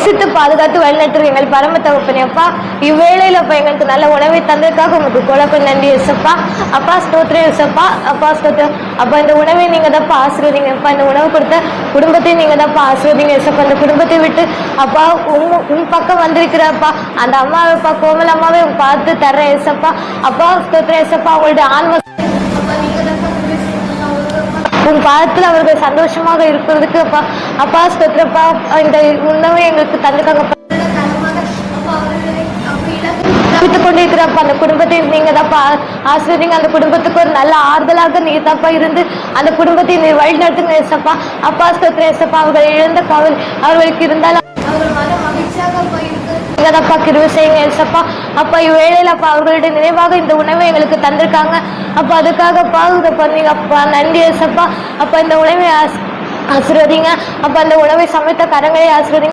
நேசித்து பாதுகாத்து வழிநடத்துகிற எங்கள் பரம தகப்பனே அப்பா, இவ்வேளையில் அப்பா எங்களுக்கு நல்ல உணவை தந்ததுக்காக உங்களுக்கு கொலக்கு நன்றி ஏசப்பா. அப்பா ஸ்தோத்திரம் ஏசப்பா. அப்பா ஸ்தோத்திரம். அப்பா இந்த உணவை நீங்க தப்பா ஆசீர்வதிங்க அப்பா. இந்த உணவு கொடுத்த குடும்பத்தை நீங்க தப்பா ஆசீர்வதிங்க ஏசப்பா. அந்த குடும்பத்தை விட்டு அப்பா உன் பக்கம் வந்திருக்கிறப்பா அந்த அம்மாவை அப்பா கோமல் அம்மாவை பார்த்து தர்ற ஏசப்பா. அப்பா ஸ்தோத்திரம் ஏசப்பா. அவங்களுடைய ஆன்ம உன் பாதத்தில் அவர்கள் சந்தோஷமாக இருக்கிறதுக்கு அப்பா அப்பா ஸ்தோத்திரப்பா. இந்த உணவை எங்களுக்கு தந்துக்காங்க கொண்டிருக்கிறப்ப அந்த குடும்பத்தை நீங்க தப்பா ஆசிரியங்க. அந்த குடும்பத்துக்கு ஒரு நல்ல ஆறுதலாக நீ தப்பா இருந்து அந்த குடும்பத்தை நீ வழி நடத்துங்க ஏசப்பா. அப்பா ஸ்தோத்திரம் ஏசப்பா. அவர்கள் இழந்த கவலை அவர்களுக்கு இருந்தாலும் தப்பா கிருபை செய்யுங்க ஏசப்பா. அப்பா இவ்வேளையில அப்பா அவர்களுடைய நினைவாக இந்த உணவை எங்களுக்கு தந்திருக்காங்க அப்பா. அதுக்காக பாதுகாப்பா நீங்க அப்பா நன்றி ஏசப்பா. அப்ப இந்த உணவை ஆசீர்வதிங்க அப்ப அந்த உணவை சமைத்த கரங்களை ஆசீர்வதிங்க.